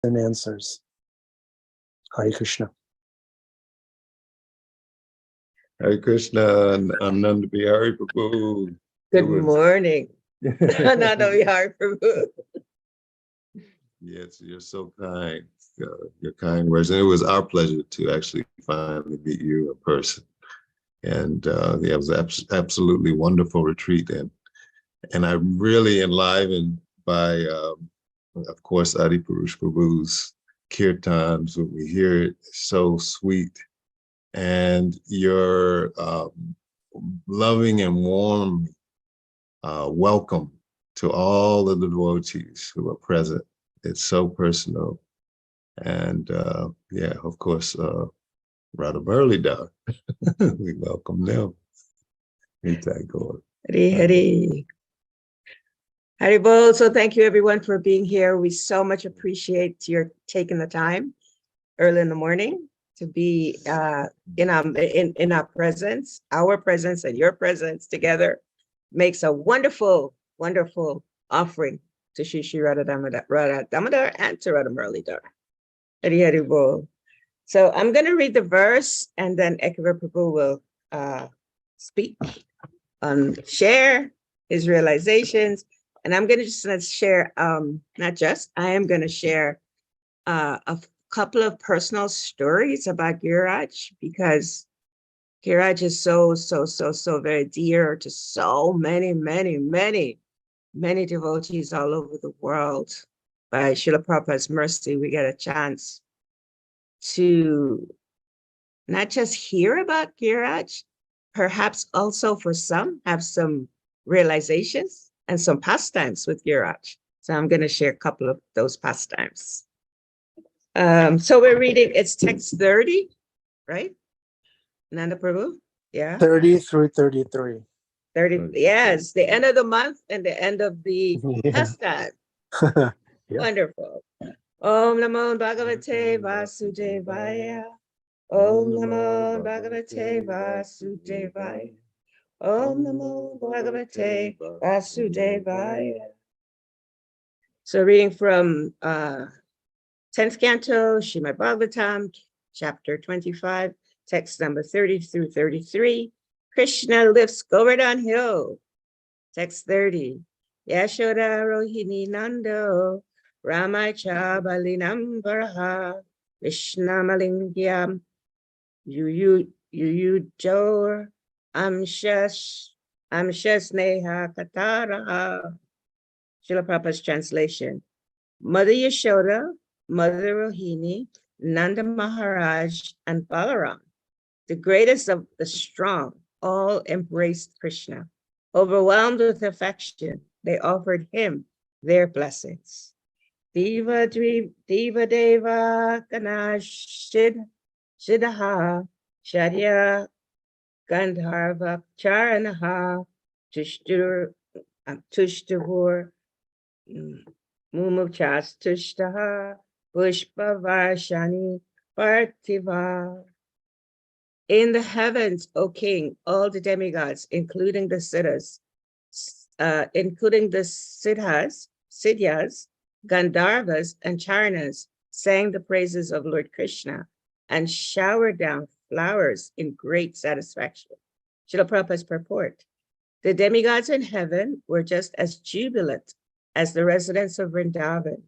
and answers. Hare Krishna. Hare Krishna, and Ananda Bihari Prabhu. Good morning. Ananda Bihari Prabhu. Yes, you're so kind. Your kind words. And it was our pleasure to actually finally meet you in person. And yeah, it was absolutely wonderful retreat. And I'm really enlivened by, of course, Adi Purush Prabhu's kirtans. When we hear it, it's so sweet. And your loving and warm welcome to all of the devotees who are present. It's so personal. And yeah, of course, Radha Muralidhar, we welcome them. Hari Hari. Hari Bol. So thank you everyone for being here. We so much appreciate your taking the time early in the morning to be in our presence. Our presence and your presence together makes a wonderful, wonderful offering to Shri Shri Radha Damodar and to Radha Muralidhar. Hari Hari Bol. So I'm going to read the verse and then Ekavira Prabhu will speak and share his realizations. And I'm going to just share, I am going to share a couple of personal stories about Giriraj, because Giriraj is so very dear to so many devotees all over the world. By Srila Prabhupada's mercy, we get a chance to not just hear about Giriraj, perhaps also for some have some realizations and some pastimes with Giriraj. So I'm going to share a couple of those pastimes. So we're reading, it's text 30, right? Nanda Prabhu? Yeah. 30 through 33. 30, yes, the end of the month and the end of the pastime. Yeah. Wonderful. Om Namo Bhagavate Vasudevaya. Om Namo Bhagavate Vasudevaya. Om Namo Bhagavate Vasudevaya. So reading from 10th Canto, Srimad Bhagavatam, chapter 25, text number 30 through 33. Krishna lifts Govardhan Hill. Text 30. Yashoda Rohini Nando, Ramacha Balinam Varaha, Krishna Malingyam, Jor, Amshas Neha Kataraha. Srila Prabhupada's translation. Mother Yashoda, Mother Rohini, Nanda Maharaj, and Balaram, the greatest of the strong, all embraced Krishna. Overwhelmed with affection, they offered him their blessings. Deva Deva Ganesh Siddha Shadya Gandharva Charanaha Tushtavur Mumuchas Tushtaha Pushpa Varshani Parthiva. In the heavens, O king, all the demigods, including the Siddhas, Siddhyas, Gandharvas, and Charanas, sang the praises of Lord Krishna and showered down flowers in great satisfaction. Srila Prabhupada's purport. The demigods in heaven were just as jubilant as the residents of Vrindavan,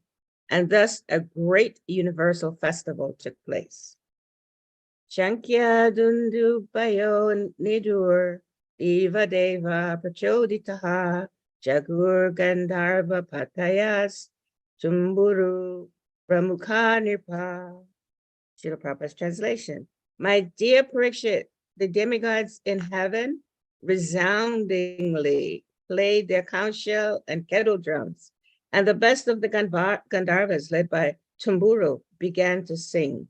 and thus a great universal festival took place. Shankya Dundubayo Nidur Deva Deva Prachoditaha Jagur Gandharva Patayas Tumburu Pramukha Nirpa. Srila Prabhupada's translation. My dear Parikshit, the demigods in heaven resoundingly played their conch shell and kettle drums, and the best of the Gandharvas, led by Tumburu, began to sing.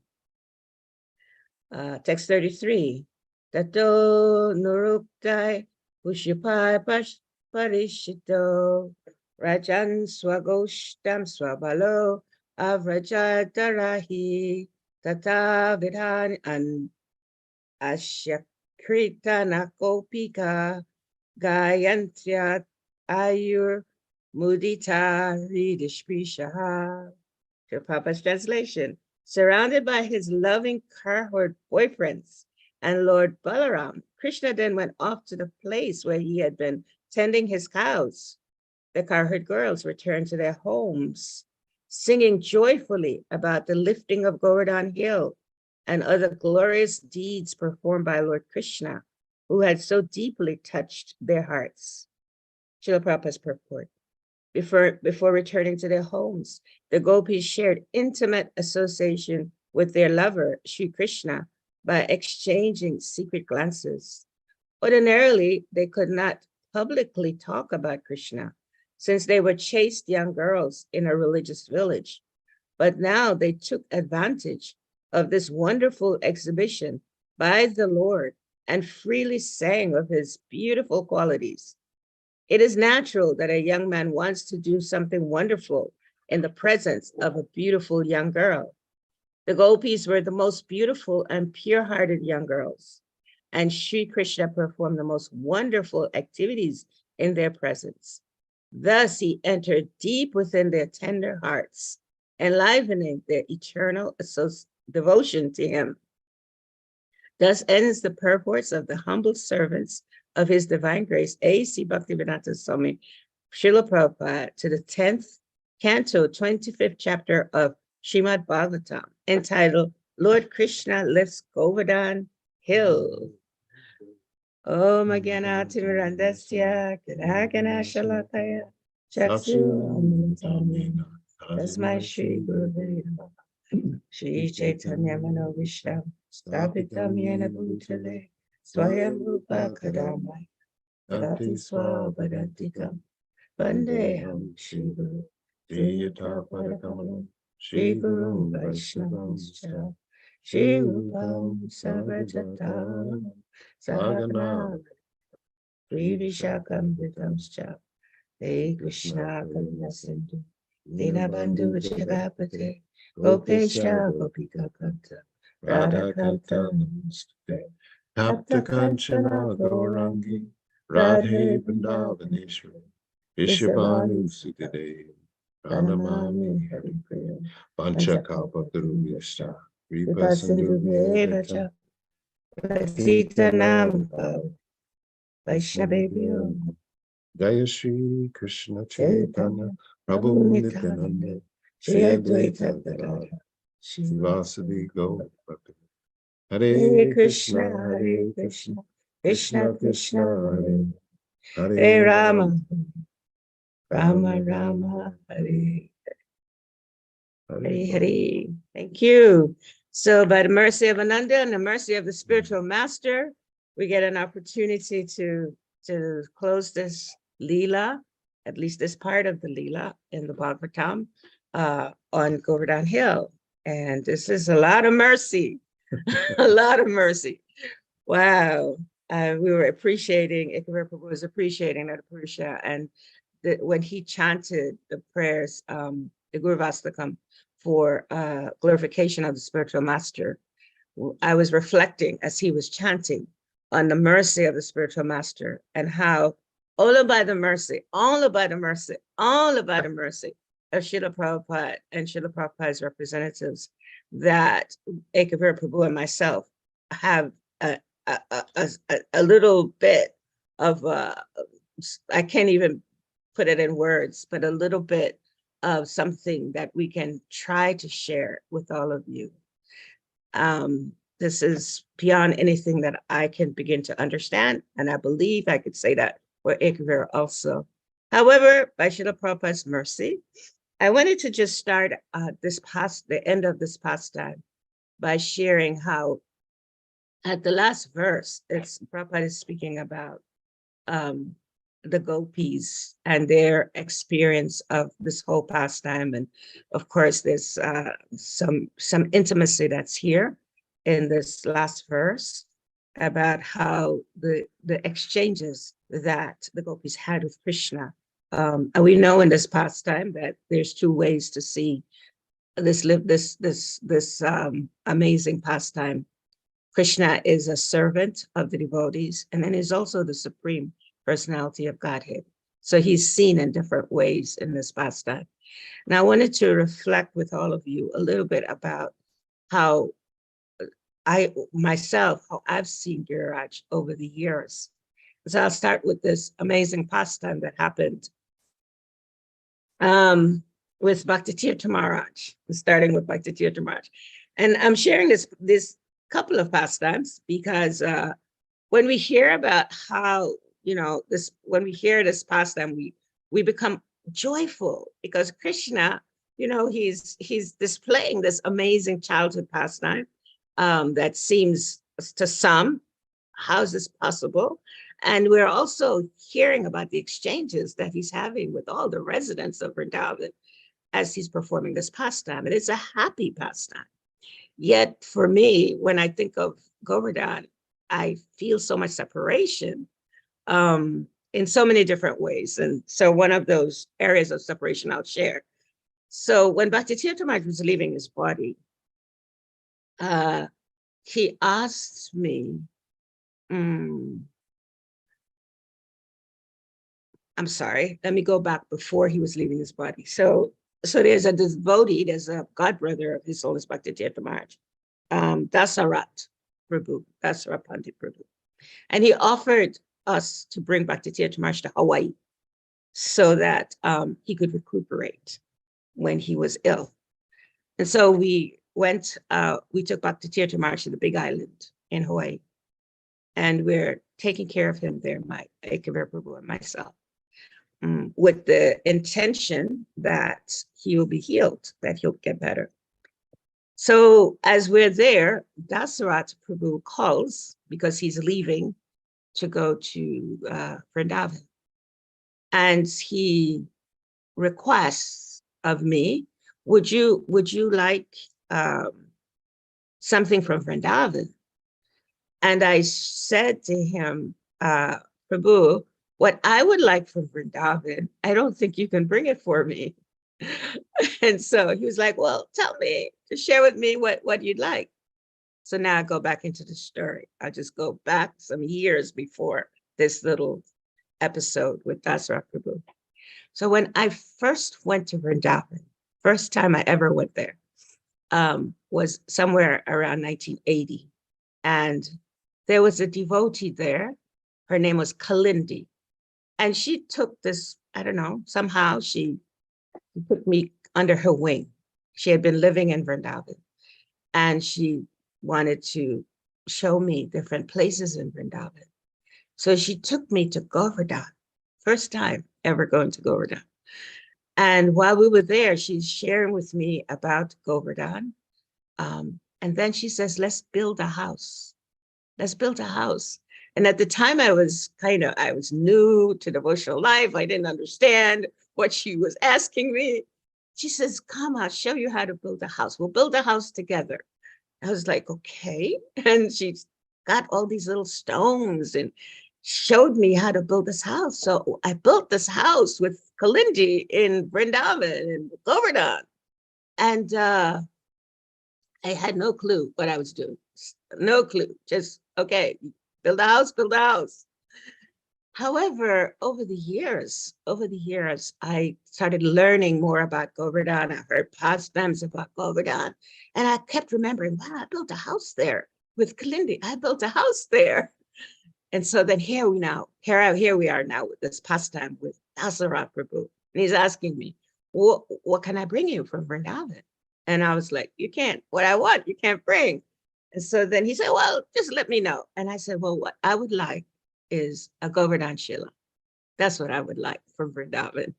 Text 33. Tato Nuruktai Pushupai Parishito Rajan Swagoshtam Swabalo Avrajatarahi Tata Vidhan and Ashakrita Nakopika Gayantrya Ayur Mudita Ridishpishaha. Prabhupada's translation, surrounded by his loving cohort boyfriends and Lord Balaram, Krishna then went off to the place where he had been tending his cows. The cowherd girls returned to their homes, singing joyfully about the lifting of Govardhan Hill and other glorious deeds performed by Lord Krishna, who had so deeply touched their hearts. Srila Prabhupada's purport. Before returning to their homes, the gopis shared intimate association with their lover, Sri Krishna, by exchanging secret glances. Ordinarily, they could not publicly talk about Krishna, since they were chaste young girls in a religious village. But now they took advantage of this wonderful exhibition by the Lord and freely sang of his beautiful qualities. It is natural that a young man wants to do something wonderful in the presence of a beautiful young girl. The gopis were the most beautiful and pure-hearted young girls, and Sri Krishna performed the most wonderful activities in their presence. Thus, he entered deep within their tender hearts, enlivening their eternal devotion to him. Thus ends the purports of the humble servants of his divine grace, A.C. Bhaktivedanta Swami Srila Prabhupada, to the 10th canto, 25th chapter of Srimad Bhagavatam, entitled Lord Krishna Lifts Govardhan Hill. Om Agyanati Mirandasya Kadagana Shalakaya Chaksu Tasmai Shri Gurave Namaha Shri Chaitanya Mano Vishram Stapitam Yena Bhutale Swayam Rupa Kadamai Kadati Swabhadantikam Vandeham Shri Guru Jayata Padakamalam Shri Guru Vaishnavamscha Shri Rupam Sarvajatam Sahagana Shri Vishakam Vitamscha Hey Krishna Karuna Sindhu Dinabandhu Jagapate Gopesha Gopika Kanta Radha Kanta Namaste Tapta Kanchana Gaurangi Radhe Vrindavaneshwari Vishabhanu Sudade Pranamami Haripriya Panchakapa Tarubhyashta Kripa Sindhu Vyevacha Patitanam Vaishnavebhyo Jaya Shri Krishna Chaitanya Prabhu Nityananda Shri Advaita Gadadhara Shri Vasadi Gaura Bhakta Hare Krishna Hare Krishna Krishna Krishna Hare Hare Rama Rama Rama Hare Hare Hare. Thank you. So by the mercy of Ananda and the mercy of the spiritual master, we get an opportunity to close this Lila, at least this part of the Lila in the Bhagavatam on Govardhan Hill. And this is a lot of mercy, a lot of mercy. Wow. We were appreciating, Ekavira Prabhu was appreciating that Purusha, and when he chanted the prayers, the Guru Vastakam for glorification of the spiritual master, I was reflecting as he was chanting on the mercy of the spiritual master and how all about the mercy, all about the mercy, all about the mercy of Srila Prabhupada and Srila Prabhupada's representatives, that Ekavira Prabhu and myself have a little bit of, I can't even put it in words, but a little bit of something that we can try to share with all of you. This is beyond anything that I can begin to understand, and I believe I could say that for Ekavira also. However, by Srila Prabhupada's mercy, I wanted to just start the end of this pastime by sharing how at the last verse, Prabhupada is speaking about the gopis and their experience of this whole pastime. And of course, there's some intimacy that's here in this last verse about how the exchanges that the gopis had with Krishna. And we know in this pastime that there's two ways to see this amazing pastime. Krishna is a servant of the devotees, and then he's also the supreme personality of Godhead. So he's seen in different ways in this pastime. And I wanted to reflect with all of you a little bit about how how I've seen Giraj over the years. So I'll start with this amazing pastime that happened with Bhakti Tirtha Maharaj, starting with Bhakti Tirtha Maharaj. And I'm sharing this couple of pastimes because when we hear about how, when we hear this pastime, we become joyful because Krishna, he's displaying this amazing childhood pastime that seems to some, how is this possible? And we're also hearing about the exchanges that he's having with all the residents of Vrindavan as he's performing this pastime. And it's a happy pastime. Yet for me, when I think of Govardhan, I feel so much separation in so many different ways. And so one of those areas of separation I'll share. So when Bhakti Tirtha Maharaj was leaving his body, he asked me, I'm sorry, let me go back before he was leaving his body. So there's a devotee, there's a godbrother of His Holiness Bhakti Tirtha Maharaj, Dasarat Prabhu, Dasarat Pandit Prabhu. And he offered us to bring Bhakti Tirtha Maharaj to Hawaii so that he could recuperate when he was ill. And so we took Bhakti Tirtha Maharaj to the Big Island in Hawaii. And we're taking care of him there, my Ekavira Prabhu and myself, with the intention that he will be healed, that he'll get better. So as we're there, Dasarat Prabhu calls because he's leaving to go to Vrindavan. And he requests of me, would you like something from Vrindavan? And I said to him, Prabhu, what I would like from Vrindavan, I don't think you can bring it for me. And so he was like, well, tell me, to share with me what you'd like. So now I go back into the story. I just go back some years before this little episode with Dasarat Prabhu. So when I first went to Vrindavan, first time I ever went there, was somewhere around 1980. And there was a devotee there. Her name was Kalindi. And she took this, I don't know, somehow she took me under her wing. She had been living in Vrindavan. And she wanted to show me different places in Vrindavan. So she took me to Govardhan, first time ever going to Govardhan. And while we were there, she's sharing with me about Govardhan. And then she says, let's build a house. Let's build a house. And at the time I was new to devotional life. I didn't understand what she was asking me. She says, come, I'll show you how to build a house. We'll build a house together. I was like, okay. And she got all these little stones and showed me how to build this house. So I built this house with Kalindi in Vrindavan and Govardhan. And I had no clue what I was doing. No clue. Just, okay, build a house, build a house. However, over the years, I started learning more about Govardhan. I heard pastimes about Govardhan. And I kept remembering, wow, I built a house there with Kalindi. I built a house there. And so then here we are now with this pastime with Dasarat Prabhu. And he's asking me, what can I bring you from Vrindavan? And I was like, you can't, what I want, you can't bring. And so then he said, well, just let me know. And I said, well, what I would like is a Govardhan Shila. That's what I would like from Vrindavan.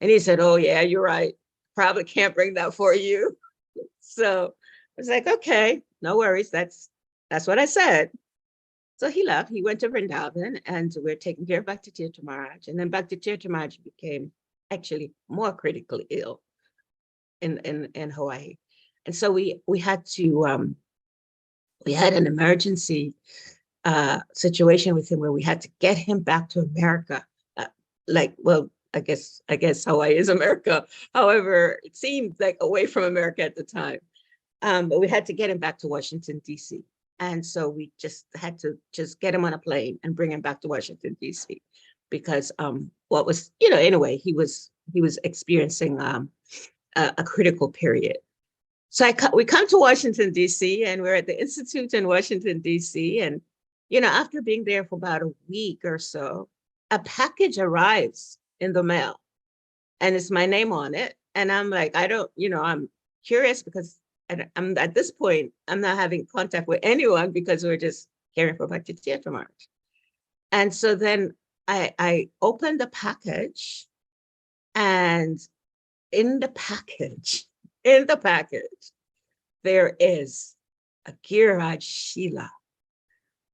And he said, oh yeah, you're right. Probably can't bring that for you. So I was like, okay, no worries. That's what I said. So he left, he went to Vrindavan and we're taking care of Bhakti Tirtha Maharaj. And then Bhakti Tirtha Maharaj became actually more critically ill in Hawaii. And so we had to, we had an emergency situation with him where we had to get him back to America. I guess Hawaii is America. However, it seemed like away from America at the time. But we had to get him back to Washington, D.C. And so we just had to get him on a plane and bring him back to Washington, D.C. Because anyway, he was was experiencing a critical period. So we come to Washington, D.C., and we're at the Institute in Washington, D.C. And, after being there for about a week or so, a package arrives in the mail and it's my name on it. And I'm like, I'm curious because I'm at this point, I'm not having contact with anyone because we're just caring for Bhakti Theatre March. And so then I opened the package, and in the package, there is a Giriraj Shila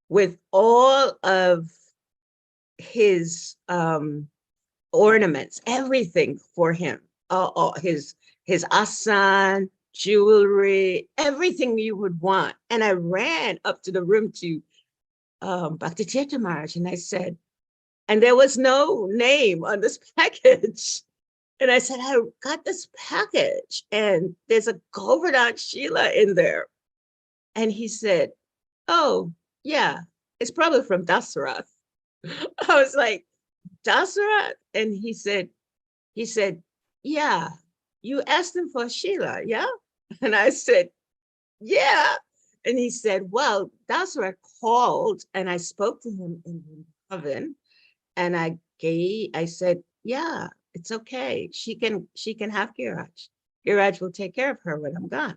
with all of his ornaments, everything for him, all his asan, jewelry, everything you would want. And I ran up to the room to Bhakti Theatre Maharaj, and I said, and there was no name on this package. And I said, I got this package and there's a Govardhan Sheila in there. And he said, oh, yeah, it's probably from Dasarath. I was like, Dasarath? And he said, yeah, you asked him for Sheila, yeah? And I said, yeah. And he said, well, Dasarath called and I spoke to him in heaven. And I said, yeah, it's okay. She can have Giriraj. Giriraj will take care of her when I'm gone.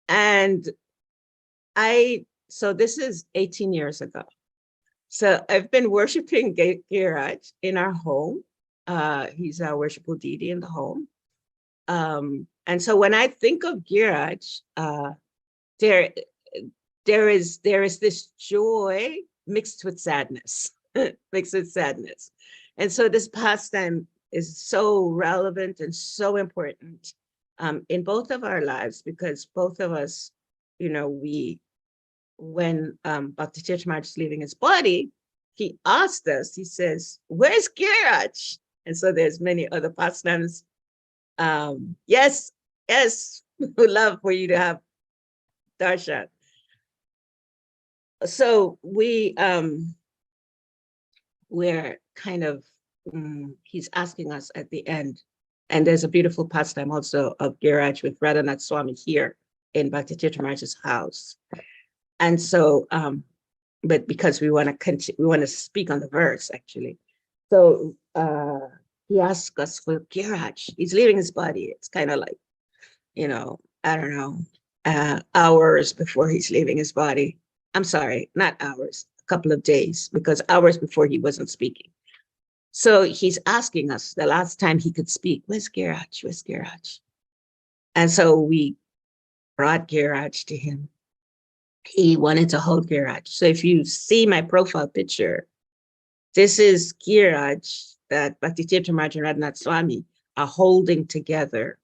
And so this is 18 years ago. So I've been worshiping Giriraj in our home. He's our worshipful deity in the home. And so when I think of Giriraj, there is this joy mixed with sadness. And so this pastime is so relevant and so important in both of our lives, because both of us, when Bhakti Tirtha Maharaj is leaving his body, he asked us, he says, where's Giriraj? And so there's many other pastimes. Yes, would love for you to have darshan. So we're kind of, he's asking us at the end, and there's a beautiful pastime also of Giriraj with Radhanath Swami here in Bhakti Tirtha Maharaj's house. And so, but because we want to speak on the verse actually. So he asked us for Giriraj. He's leaving his body. It's kind of like, I don't know, hours before he's leaving his body. I'm sorry, not hours, a couple of days, because hours before he wasn't speaking. So he's asking us the last time he could speak, where's Giriraj? Where's Giriraj? And so we brought Giriraj to him. He wanted to hold Giriraj. So if you see my profile picture, this is Giriraj that Bhakti Tirtha Maharaj and Radhanath Swami are holding together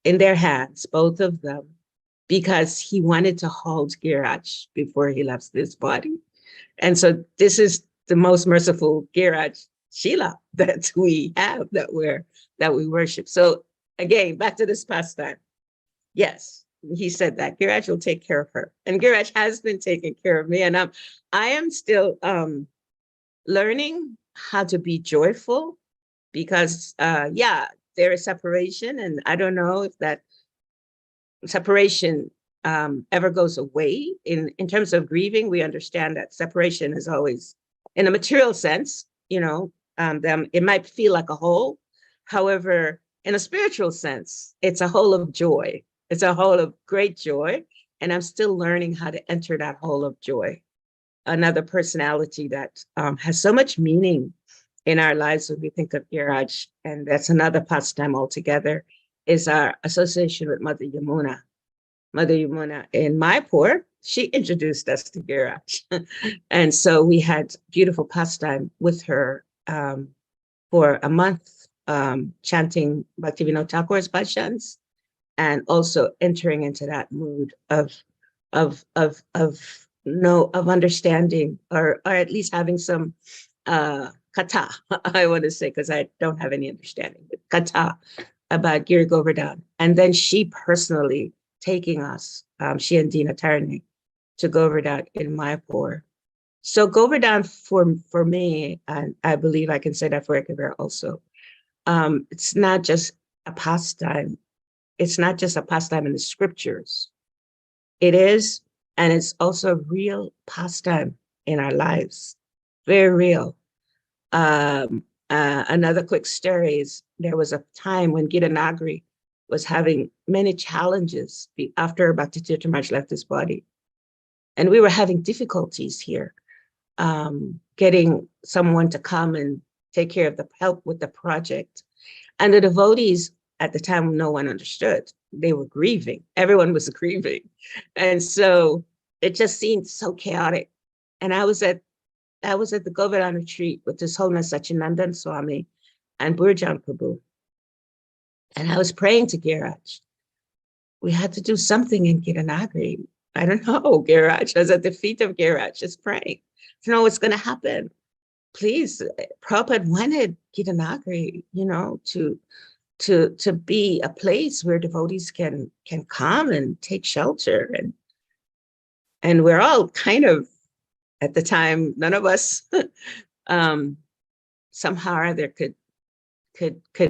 in their hands, both of them, because he wanted to hold Giriraj before he left this body. And so this is the most merciful Giriraj Sheila that we have, that we worship. So again, back to this pastime. Yes, he said that Giriraj will take care of her. And Giriraj has been taking care of me. And I am still learning how to be joyful, because there is separation, and I don't know if that separation ever goes away. In terms of grieving, we understand that separation is always, in a material sense, it might feel like a hole. However, in a spiritual sense, it's a hole of joy. It's a hole of great joy. And I'm still learning how to enter that hole of joy. Another personality that has so much meaning in our lives when we think of Giriraj, and that's another pastime altogether, is our association with Mother Yamuna. Mother Yamuna in Mayapur, she introduced us to Giriraj. And so we had beautiful pastime with her for a month, chanting Bhaktivinoda Thakur's bhajans, and also entering into that mood of understanding, or at least having some kata, I want to say, because I don't have any understanding, but kata about Giri Govardhan. And then she personally taking us, she and Dina Tarani, to Govardhan in Mayapur. So Govardhan for me, and I believe I can say that for Ekavira also, It's not just a pastime. It's not just a pastime in the scriptures. It is, and it's also a real pastime in our lives. Very real. Another quick story is there was a time when Gita Nagari was having many challenges after Bhakti Tirtha Maharaj left his body. And we were having difficulties here, getting someone to come and take care of the help with the project. And the devotees at the time, no one understood. They were grieving. Everyone was grieving. And so it just seemed so chaotic. And I was at the Govardhan retreat with His Holiness Sachinandan Swami and Burjan Prabhu. And I was praying to Giraj. We had to do something in Giranagari. I don't know, Giraj. I was at the feet of Giraj, just praying to know what's going to happen. Please, Prabhupada wanted Giranagari, to be a place where devotees can come and take shelter. And we're all kind of, at the time, none of us somehow or other could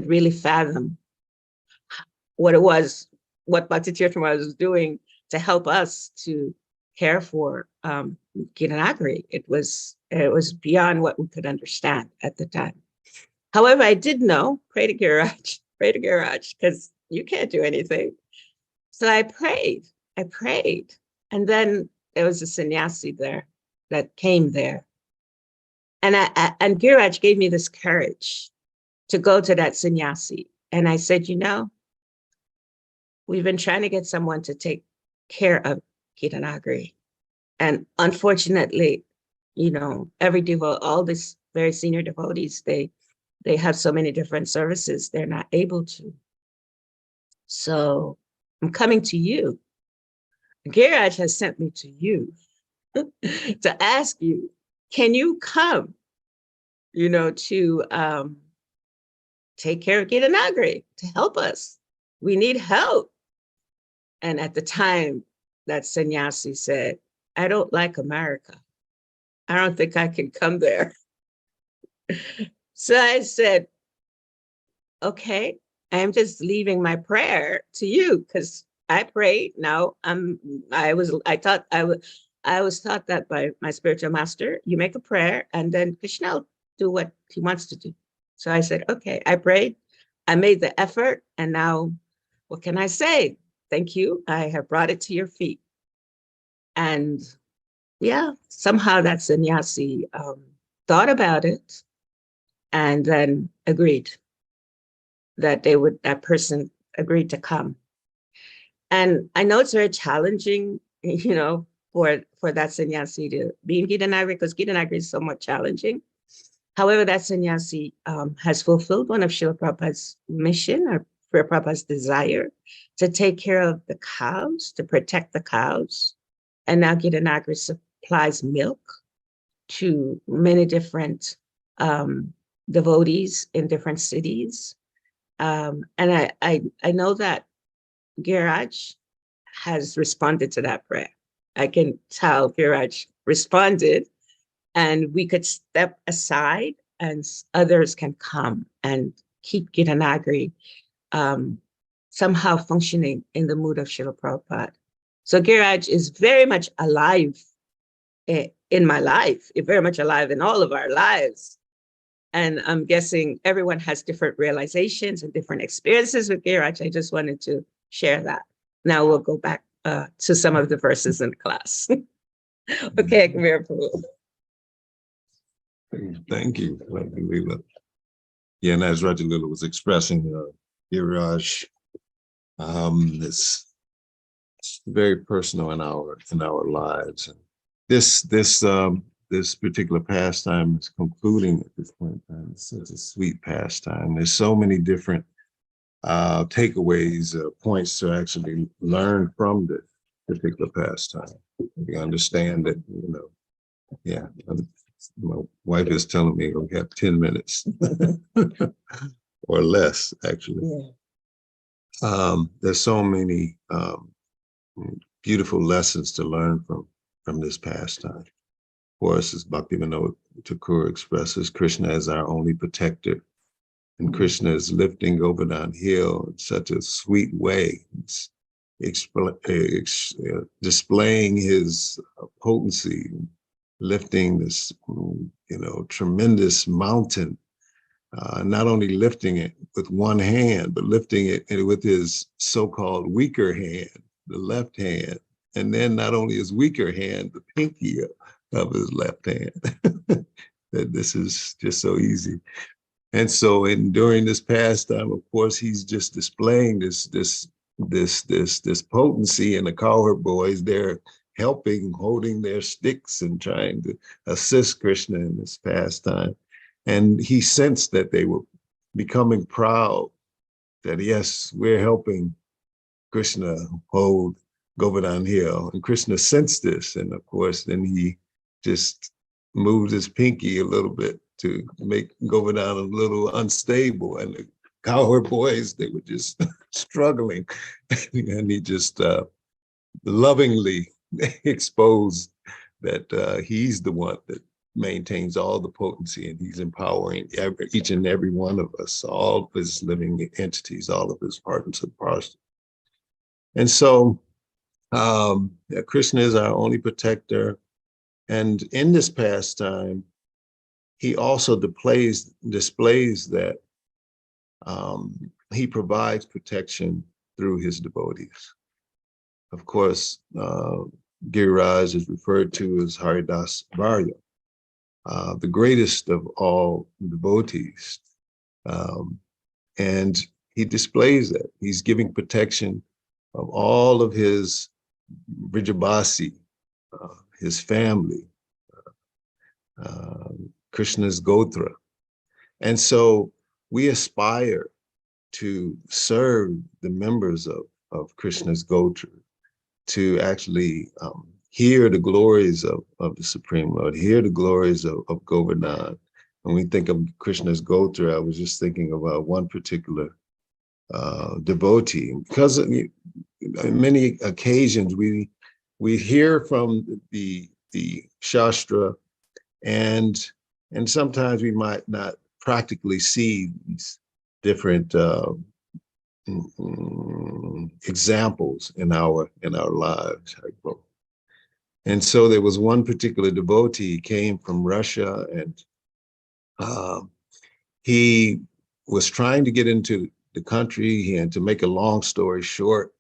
really fathom what it was, what Bhakti Tirtha Maharaj was doing to help us to care for Giranagari. It was beyond what we could understand at the time. However, I did know, pray to Giraj, because you can't do anything. So I prayed. And then there was a sannyasi there that came there. And and Giraj gave me this courage to go to that sannyasi. And I said, we've been trying to get someone to take care of Giranagari. And unfortunately, all these very senior devotees, they have so many different services, they're not able to. So I'm coming to you. Giraj has sent me to you to ask you, can you come, to take care of Giranagari, to help us? We need help. And at the time, that sannyasi said, I don't like America. I don't think I can come there. So I said, okay, I'm just leaving my prayer to you, because I prayed. Now I was taught that by my spiritual master. You make a prayer and then Krishna will do what he wants to do. So I said, okay, I prayed, I made the effort, and now what can I say? Thank you. I have brought it to your feet. And yeah, somehow that sannyasi thought about it and then agreed that that person agreed to come. And I know it's very challenging, for that sannyasi to be in Giranagari, because Giranagari is somewhat challenging. However, that sannyasi has fulfilled one of Srila Prabhupada's mission, or Srila Prabhupada's desire, to take care of the cows, to protect the cows. And now Giranagari supplies milk to many different devotees in different cities. And I know that Giraj has responded to that prayer. I can tell Giraj responded, and we could step aside and others can come and keep Giranagari somehow functioning in the mood of Srila Prabhupada. So Giraj is very much alive in my life, very much alive in all of our lives. And I'm guessing everyone has different realizations and different experiences with Giraj. I just wanted to share that. Now we'll go back to some of the verses in class. Okay, Ekavira Prabhu. Thank you, Lila. Yeah, and as Raja Lila was expressing, Giraj, it's very personal in our lives. And this particular pastime is concluding at this point in time. It's such a sweet pastime. There's so many different takeaways, points to actually learn from this particular pastime. We understand that, yeah, my wife is telling me we have 10 minutes or less, actually. Yeah. There's so many beautiful lessons to learn from this pastime. For us, as Bhaktivinoda Thakur expresses, Krishna is our only protector. And Krishna is lifting Govardhan Hill in such a sweet way. It's displaying his potency, lifting this, tremendous mountain. Not only lifting it with one hand, but lifting it with his so-called weaker hand, the left hand. And then not only his weaker hand, the pinky of his left hand. That this is just so easy. And so during this pastime, of course, he's just displaying this potency, and the cowherd boys, they're helping, holding their sticks and trying to assist Krishna in this pastime. And he sensed that they were becoming proud that, yes, we're helping Krishna hold Govardhan Hill. And Krishna sensed this. And of course, then he just moved his pinky a little bit to make Govardhan a little unstable. And the cowherd boys, they were just struggling. And he just lovingly exposed that he's the one that maintains all the potency, and he's empowering each and every one of us, all of his living entities, all of his partners and parcels. And so Krishna is our only protector. And in this pastime, he also displays that he provides protection through his devotees. Of course, Giriraj is referred to as Haridas Varya, the greatest of all devotees. And he displays that. He's giving protection of all of his Vrijabasi, his family, Krishna's Gotra. And so we aspire to serve the members of Krishna's Gotra, to actually hear the glories of the Supreme Lord, hear the glories of Govardhan. When we think of Krishna's Gotra, I was just thinking about one particular devotee, because on many occasions we hear from the Shastra, and sometimes we might not practically see these different examples in our lives. And so there was one particular devotee, came from Russia, and he was trying to get into the country. And to make a long story short,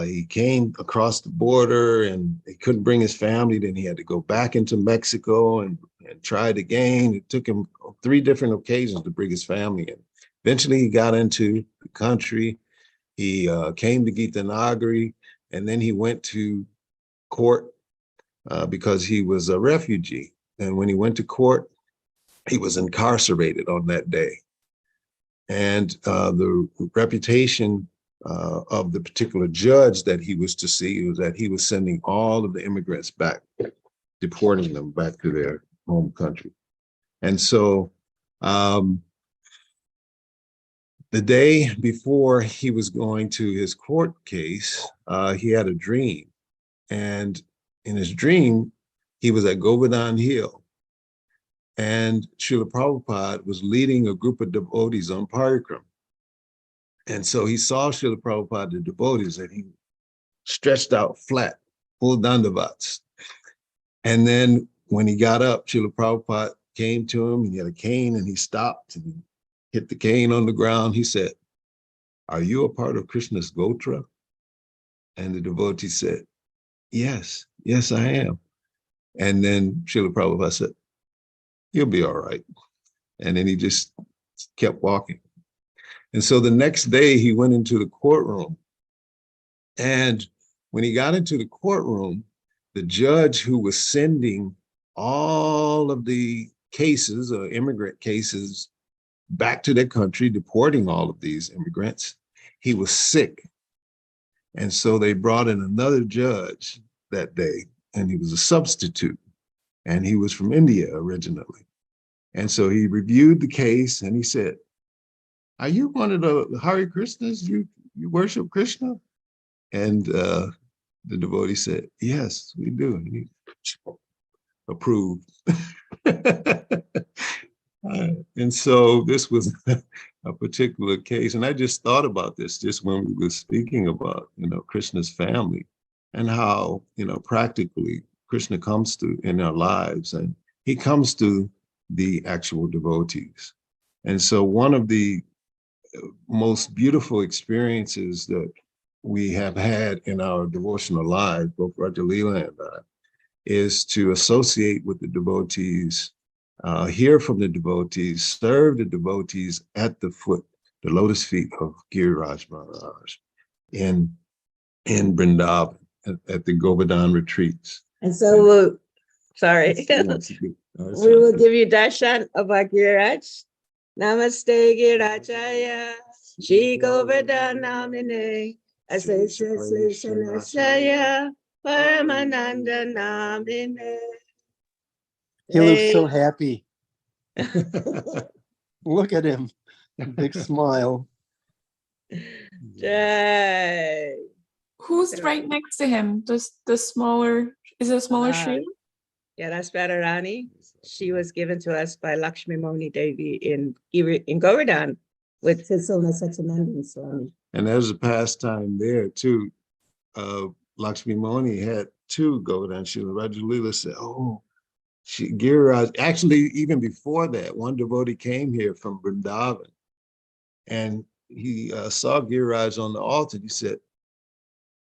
he came across the border and he couldn't bring his family. Then he had to go back into Mexico and tried again. It took him 3 different occasions to bring his family in. Eventually he got into the country. He came to Gita Nagari, and then he went to court because he was a refugee. And when he went to court, he was incarcerated on that day. And the reputation of the particular judge that he was to see was that he was sending all of the immigrants back, deporting them back to their home country. And so the day before he was going to his court case, he had a dream. And in his dream, he was at Govardhan Hill. And Srila Prabhupada was leading a group of devotees on parikram. And so he saw Srila Prabhupada, the devotees, and he stretched out flat, full dandavats. And then when he got up, Srila Prabhupada came to him, and he had a cane, and he stopped and he hit the cane on the ground. He said, "Are you a part of Krishna's Gotra?" And the devotee said, yes, I am. And then Srila Prabhupada said, "You'll be all right." And then he just kept walking. And so the next day he went into the courtroom. And when he got into the courtroom, the judge who was sending all of the cases, immigrant cases, back to their country, deporting all of these immigrants, he was sick. And so they brought in another judge that day, and he was a substitute, and he was from India originally. And so he reviewed the case, and he said, "Are you one of the Hare Krishnas? You worship Krishna?" And the devotee said, "Yes, we do." And he approved. And so this was a particular case. And I just thought about this just when we were speaking about, Krishna's family and how, practically Krishna comes to in our lives, and he comes to the actual devotees. And so one of the most beautiful experiences that we have had in our devotional lives, both Vraja, Lila, and I, is to associate with the devotees, hear from the devotees, serve the devotees at the foot, the lotus feet of Giriraj Maharaj in Vrindavan at the Govardhan retreats. And so we'll, sorry, we will give you darshan of our Giriraj. Namaste Girirajaya, Shri Govardhan Namine, Asaya Paramananda Namine. He looks so happy. Look at him. Big smile. Jai. Who's right next to him? Is it a smaller Sri? Yeah, that's Radharani. She was given to us by Lakshmi Moni Devi in Govardhan with Tisona Satyanandan Swami. And there's a pastime there too. Lakshmi Moni had two Govardhan Shila. Vraja Lila said, oh, Giriraj, actually, even before that, one devotee came here from Vrindavan, and he saw Giriraj on the altar. He said,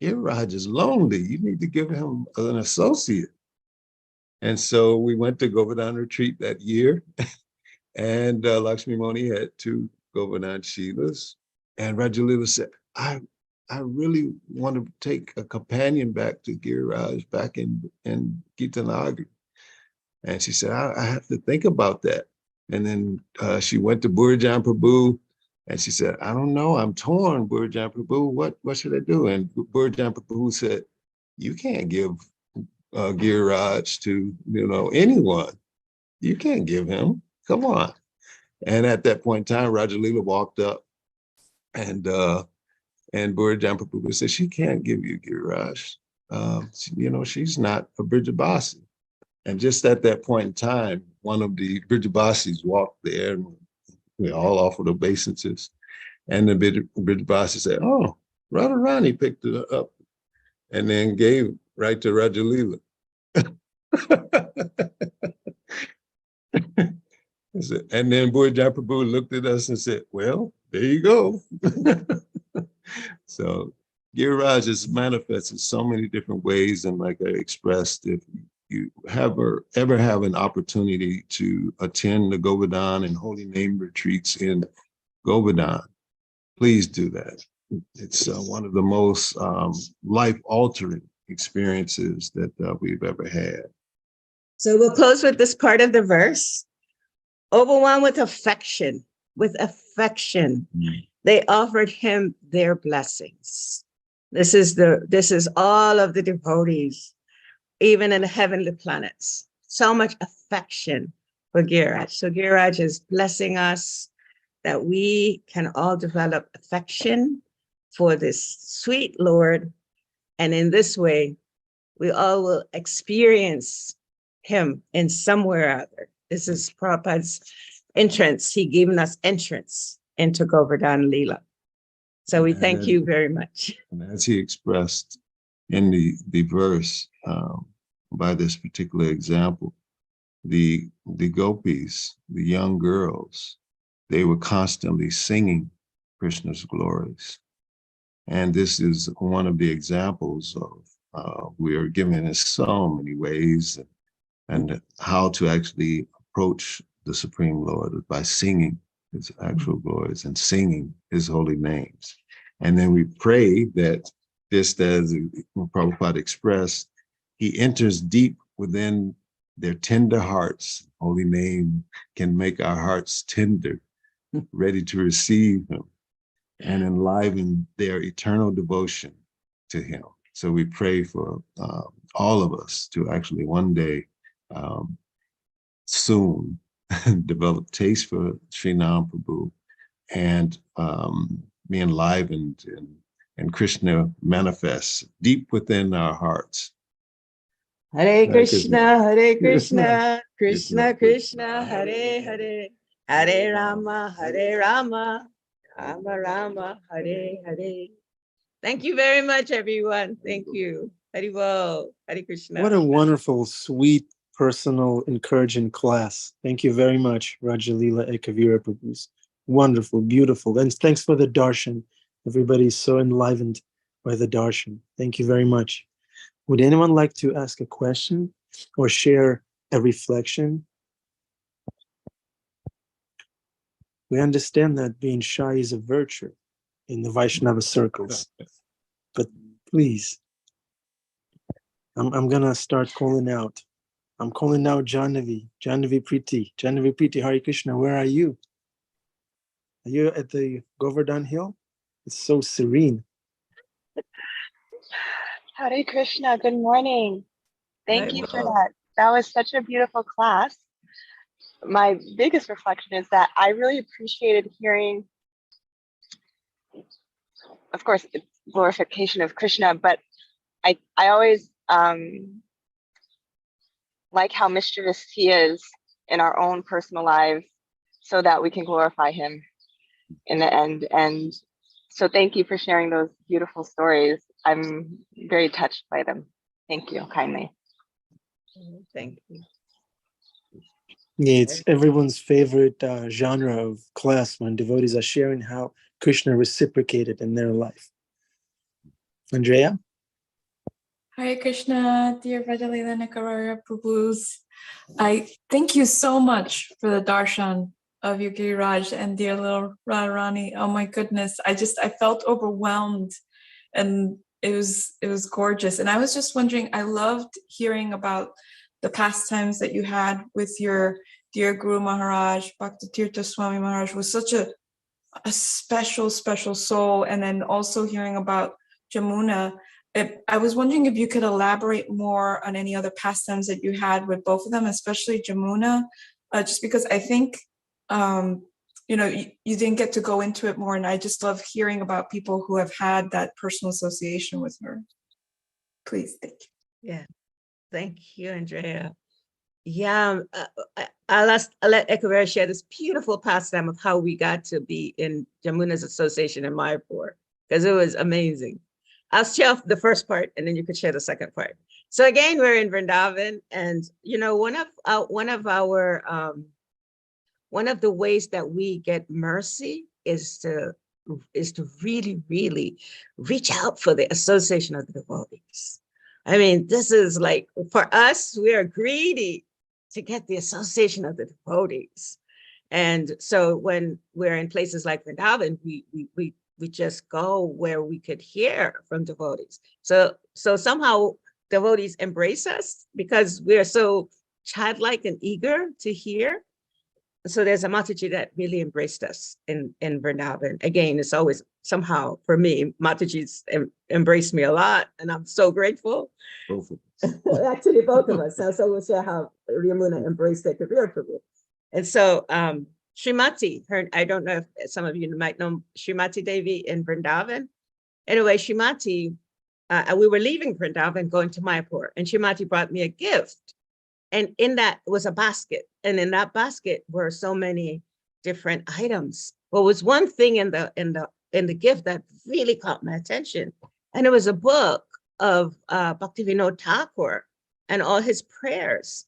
Giriraj is lonely. You need to give him an associate. And so we went to Govardhan retreat that year, and Lakshmi Moni had two Govardhan Shilas. And Vraja Lila said, I really want to take a companion back to Giriraj back in Gitanagar. And she said, I have to think about that. And then she went to Burjan Prabhu, and she said, I don't know, I'm torn, Burjan Prabhu, what should I do? And Burjan Prabhu said, you can't give Giriraj to, anyone. You can't give him, come on. And at that point in time, Vraja Lila walked up, and Burjan Prabhu said, she can't give you Giriraj. She's not a Brijabasi. And just at that point in time, one of the Brijabasis walked there, and we all offered obeisances. And the Brijabasi said, oh, Radharani picked it up and then gave right to Vraja Lila. And then Burjan Prabhu looked at us and said, well, there you go. So Giriraj is manifests in so many different ways. And like I expressed, if you ever have an opportunity to attend the Govardhan and Holy Name retreats in Govardhan, please do that. It's one of the most life-altering experiences that we've ever had. So we'll close with this part of the verse. Overwhelmed with affection, they offered him their blessings. This is all of the devotees, even in the heavenly planets. So much affection for Giriraj. So Giriraj is blessing us that we can all develop affection for this sweet Lord. And in this way, we all will experience him in somewhere or other. This is Prabhupada's entrance. He given us entrance into Govardhan Lila. So we thank you very much. And as he expressed in the verse, by this particular example, the gopis, the young girls, they were constantly singing Krishna's glories. And this is one of the examples of we are given in so many ways and how to actually approach the Supreme Lord by singing his actual glories and singing his holy names. And then we pray that just as Prabhupada expressed, he enters deep within their tender hearts. Holy name can make our hearts tender, ready to receive him and enliven their eternal devotion to him. So we pray for all of us to actually one day soon develop taste for Sri Nam Prabhu and be enlivened and Krishna manifests deep within our hearts. Hare Krishna, Hare Krishna, Krishna Krishna, Hare Hare, Hare Rama, Rama Rama, Hare Hare. Thank you very much, everyone. Thank you. Haribol, Hare Krishna. What a wonderful, sweet, personal, encouraging class. Thank you very much, Vraja, Lila, Ekavira, Prabhus. Wonderful, beautiful. And thanks for the darshan. Everybody's so enlivened by the darshan. Thank you very much. Would anyone like to ask a question or share a reflection? We understand that being shy is a virtue in the Vaishnava circles. But please, I'm gonna start calling out. I'm calling out Jahnavi Priti. Jahnavi Priti, Hare Krishna, where are you? Are you at the Govardhan Hill? It's so serene. Hare Krishna, good morning. Thank Hi, you for Bo. that. That was such a beautiful class. My biggest reflection is that I really appreciated hearing, of course, it's glorification of Krishna, but I always like how mischievous he is in our own personal lives so that we can glorify him in the end. And so thank you for sharing those beautiful stories. I'm very touched by them. Thank you kindly. Thank you. Yeah, it's everyone's favorite genre of class when devotees are sharing how Krishna reciprocated in their life. Andrea? Hare Krishna, dear Vraja, Lila, Ekavira, Prabhus. I thank you so much for the darshan of your Giriraj and dear little Radharani. Oh my goodness, I felt overwhelmed, and it was gorgeous. And I was just wondering, I loved hearing about the pastimes that you had with your dear Guru Maharaj. Bhaktitirtha Swami Maharaj was such a special soul. And then also hearing about Jamuna. I was wondering if you could elaborate more on any other pastimes that you had with both of them, especially Jamuna, just because I think, you didn't get to go into it more. And I just love hearing about people who have had that personal association with her. Please, thank you. Yeah. Thank you, Andrea. Yeah, I'll let Ekavira share this beautiful pastime of how we got to be in Jamuna's association in Mayapur, because it was amazing. I'll share the first part, and then you could share the second part. So again, we're in Vrindavan, and one of the ways that we get mercy is to really, really reach out for the association of the devotees. I mean, this is like, for us, we are greedy to get the association of the devotees. And so when we're in places like Vrindavan, we just go where we could hear from devotees. So somehow devotees embrace us because we are so childlike and eager to hear. So there's a Mataji that really embraced us in Vrindavan. Again, it's always somehow, for me, Mataji's embraced me a lot, and I'm so grateful. Both of us. Actually, both of us. So we'll share how Yamuna embraced Ekavira Prabhu. And so Srimati, I don't know if some of you might know Srimati Devi in Vrindavan. Anyway, Srimati, we were leaving Vrindavan, going to Mayapur, and Srimati brought me a gift. And in that was a basket. And in that basket were so many different items. Well, was one thing in the gift that really caught my attention. And it was a book of Bhaktivinoda Thakur and all his prayers.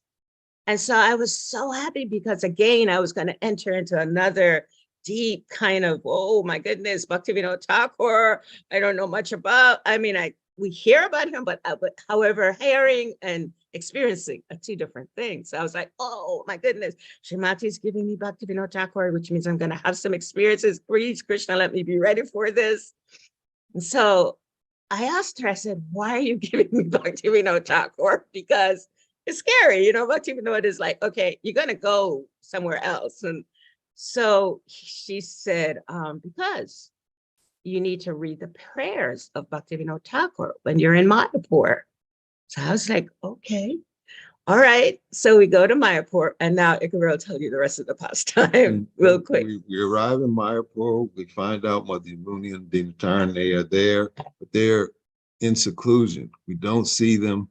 And so I was so happy because again, I was going to enter into another deep kind of, oh my goodness, Bhaktivinoda Thakur, I don't know much about. I mean, we hear about him, but however, hearing and experiencing are two different things. So I was like, oh my goodness, Srimati is giving me Bhaktivinoda Thakur, which means I'm going to have some experiences. Please, Krishna, let me be ready for this. And so I asked her, I said, why are you giving me Bhaktivinoda Thakur? Because it's scary, Bhaktivinoda is like, okay, you're going to go somewhere else. And so she said, because you need to read the prayers of Bhaktivinoda Thakur when you're in Mayapur. So I was like, okay, all right. So we go to Mayapur, and now Ekavira will tell you the rest of the pastime real quick. We arrive in Mayapur, we find out Mother Muni and Dinatarne are there, but they're in seclusion. We don't see them.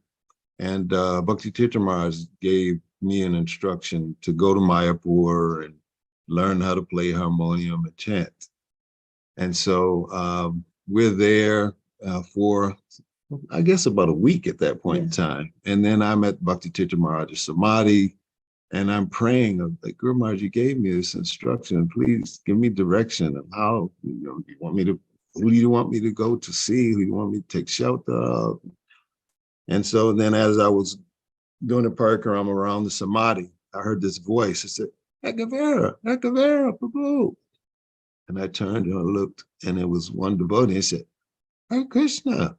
And Bhakti Tirtha Maharaj gave me an instruction to go to Mayapur and learn how to play harmonium and chant. And so we're there for, I guess, about a week at that point in time. And then I'm at Bhakti Tirtha Maharaj's Samadhi, and I'm praying, like, Guru Maharaj, you gave me this instruction. Please give me direction of how, who do you want me to go to see? Who do you want me to take shelter of? And so then as I was doing the parikrama around the Samadhi, I heard this voice. It said, Ekavira, Ekavira, Prabhu. And I turned and I looked, and it was one devotee. He said, Hey, Krishna,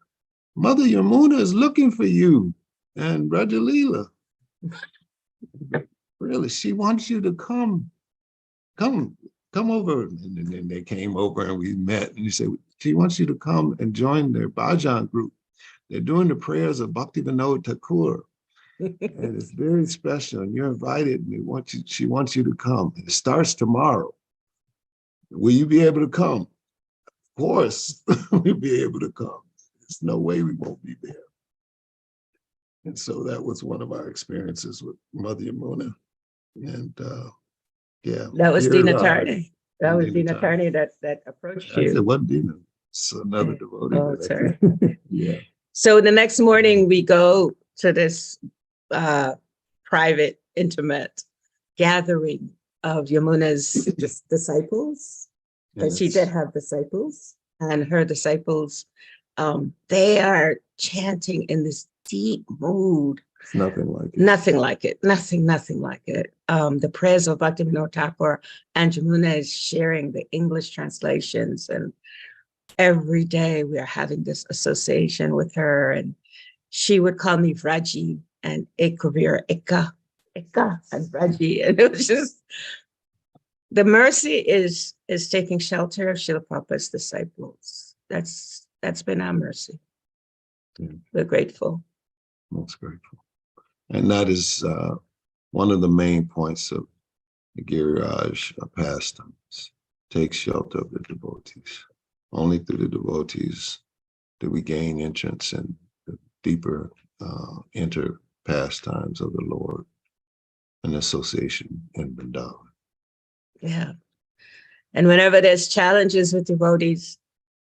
Mother Yamuna is looking for you and Vraja Lila. Really, she wants you to come over. And then they came over and we met, and he said, she wants you to come and join their bhajan group. They're doing the prayers of Bhaktivinoda Thakur. And it's very special, and you're invited, and she wants you to come. And it starts tomorrow. Will you be able to come? Of course, we'll be able to come. There's no way we won't be there. And so that was one of our experiences with Mother Yamuna. And yeah. That was Dear Dina God. Tarney. That was Dina Dina Tarney that approached I said, you. what Dina? It's another devotee. Oh, that I sorry. think. Yeah. So the next morning we go to this private, intimate gathering of Yamuna's disciples. And she did have disciples, and her disciples, they are chanting in this deep mood. It's nothing like it. Nothing like it. Nothing like it. The prayers of Bhaktivinoda Thakur, and Yamuna is sharing the English translations, and every day we are having this association with her, and she would call me Vraji and Ekavira, Eka, and Vraji, and it was just, the mercy is taking shelter of Srila Prabhupada's disciples. That's been our mercy. Yeah. We're grateful. Most grateful. And that is one of the main points of the Giriraj pastimes. Take shelter of the devotees. Only through the devotees do we gain entrance in the deeper inter pastimes of the Lord and association in Vrindavan. Yeah. And whenever there's challenges with devotees,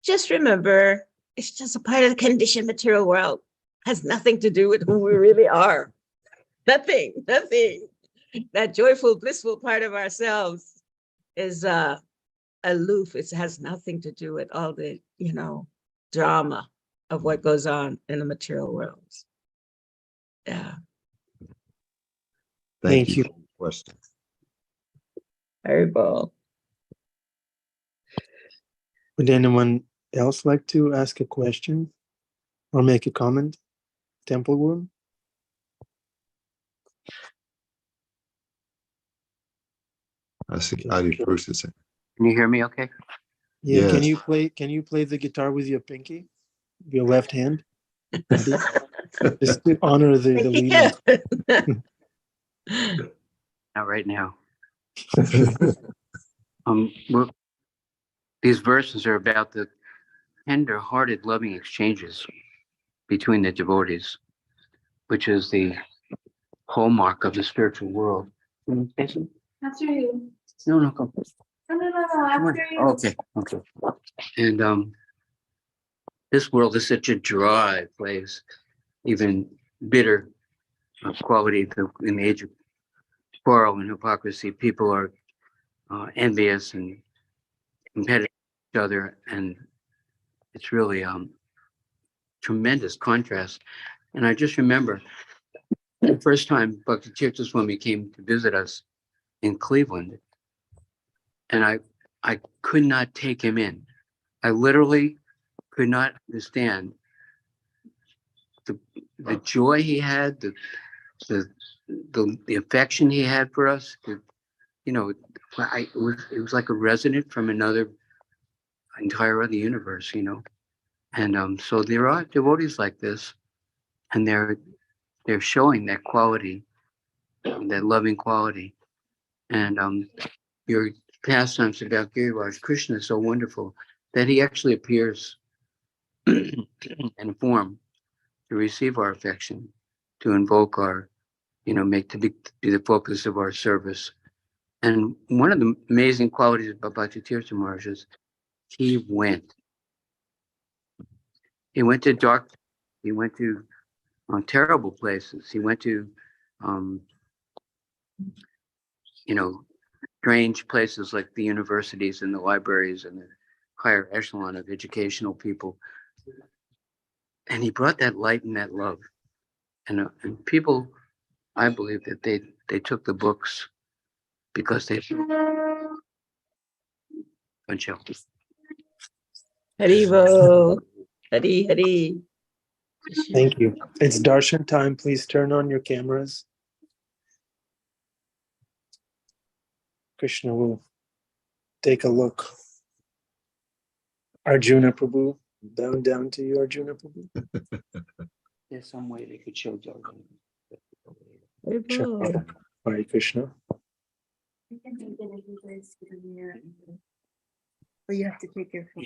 just remember, it's just a part of the conditioned material world. Has nothing to do with who we really are. Nothing. That joyful, blissful part of ourselves is aloof. It has nothing to do with all the, drama of what goes on in the material world. Yeah. Thank you. For the question. Very well. Would anyone else like to ask a question or make a comment? Temple Guru? I see Adi first is saying. Can you hear me okay? Yeah, Yes. can you play the guitar with your pinky? Your left hand? Just to honor the Lila. Not right now. These verses are about the tender-hearted, loving exchanges between the devotees, which is the hallmark of the spiritual world. After you. No, go. No, after you. Okay. And this world is such a dry place, even bitter quality in the age of quarrel and hypocrisy. People are envious and competitive with each other, and it's really tremendous contrast. And I just remember the first time Bhakti Tirtha Swami came to visit us in Cleveland, and I could not take him in. I literally could not understand the joy he had, the affection he had for us. It was like a resonant from another entire other universe, And so there are devotees like this, and they're showing that quality, that loving quality. And your pastimes about Giriraj, Krishna is so wonderful that he actually appears in form to receive our affection, to invoke our, be the focus of our service. And one of the amazing qualities of Bhakti Tirtha Maharaj is he went. He went to dark, he went to terrible places. He went to, you know, strange places like the universities and the libraries and the higher echelon of educational people. And he brought that light and that love. And people, I believe that they took the books because they Haribo. Hari, Hari. Thank you. It's darshan time. Please turn on your cameras. Krishna will take a look. Arjuna Prabhu, down to you, Arjuna Prabhu. There's some way they could show Jordan. Haribo. Hare Krishna. But you have to take your phone.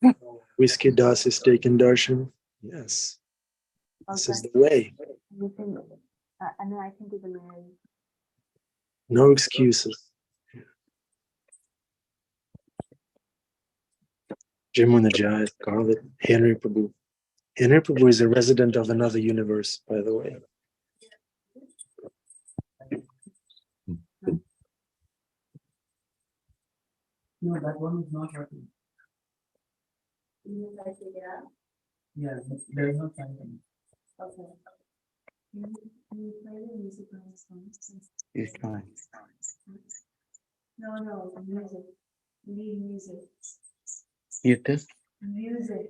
Yeah. Whiskey Das is taking darshan. Yes. This is the way. And then I can do the Mary. No excuses. Jamuna Jai, Scarlet, Henry Prabhu. Henry Prabhu is a resident of another universe, by the way. No, that one is not working. Yeah, there is no chanting. Okay. Can you play the music on this one? He's trying. No, music. We need music. You this? Music.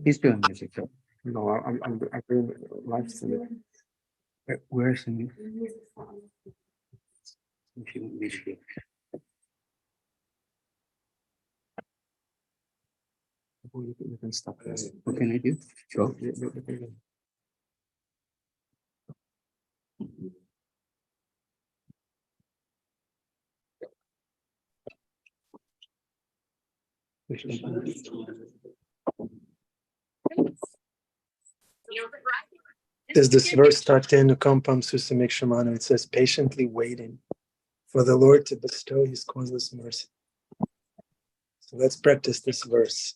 He's doing music. So. No, I'm doing live stream. Where's the music? If you want me to. You can stop. What can I do? Sure. There's this verse, Tatenu Kampam Susamikshramanu. It says, patiently waiting for the Lord to bestow his causeless mercy. So let's practice this verse.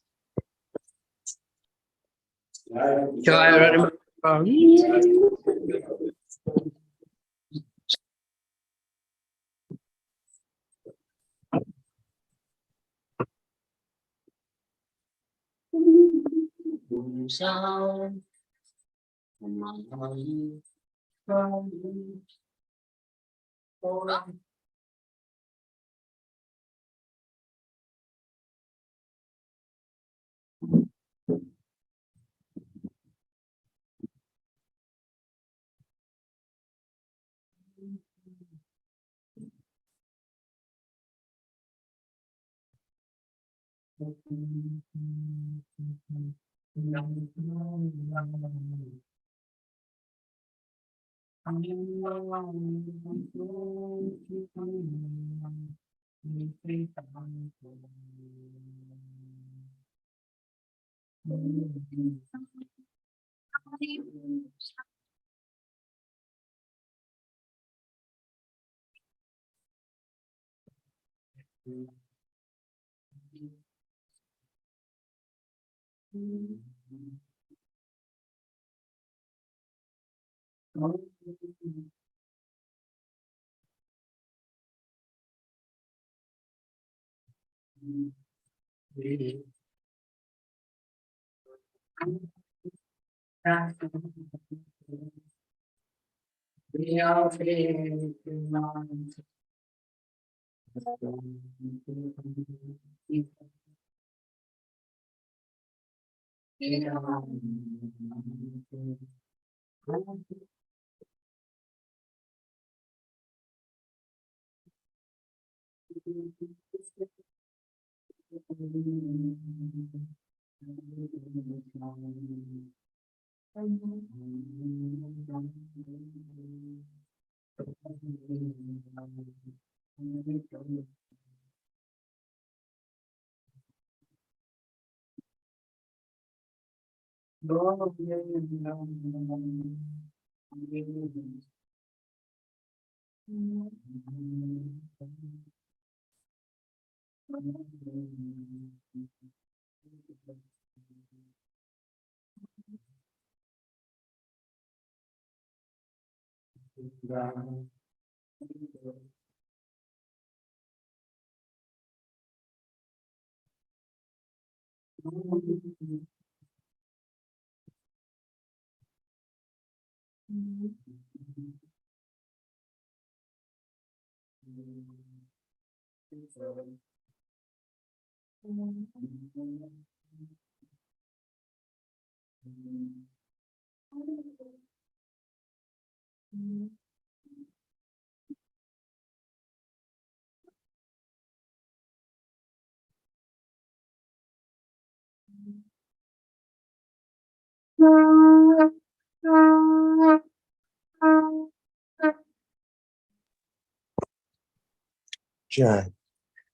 Jai.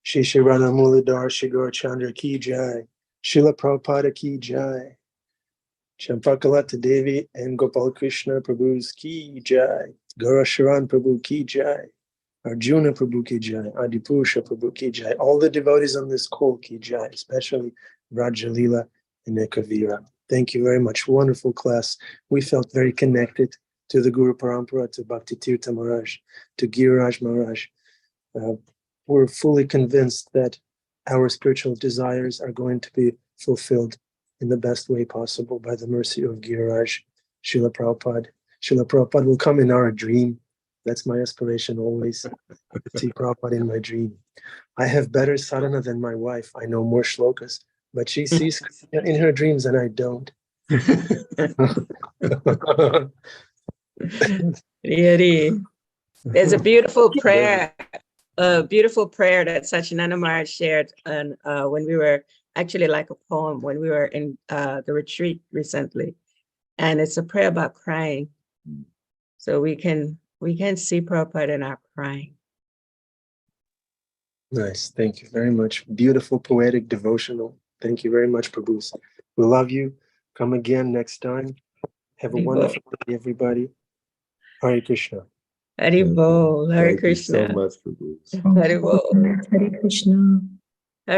Shri Shri Radha Muladhar Shigar Chandra Ki Jai. Srila Prabhupada Ki Jai. Champakalata Devi and Gopal Krishna Prabhus Ki Jai. Gaura Sharan Prabhu Ki Jai. Arjuna Prabhu Ki Jai. Adipusha Prabhu Ki Jai. All the devotees on this call Ki Jai, especially Vraja, Lila, and Ekavira. Thank you very much. Wonderful class. We felt very connected to the Guru Parampara, to Bhakti Tirtha Maharaj, to Giriraj Maharaj. We're fully convinced that our spiritual desires are going to be fulfilled in the best way possible by the mercy of Giriraj, Srila Prabhupada. Srila Prabhupada will come in our dream. That's my aspiration always, to see Prabhupada in my dream. I have better sadhana than my wife. I know more shlokas, but she sees in her dreams and I don't. Really. There's a beautiful prayer that Satchinanda Maharaj shared when we were actually like a poem when we were in the retreat recently, and it's a prayer about crying. So we can see Prabhupada in our crying. Nice, thank you very much. Beautiful, poetic, devotional. Thank you very much, Prabhus. We love you. Come again next time. Have a wonderful day, everybody. Hare Krishna. Hari Bol, Hare Thank you so Krishna. much, Prabhus. Hari Bol. Hare Krishna.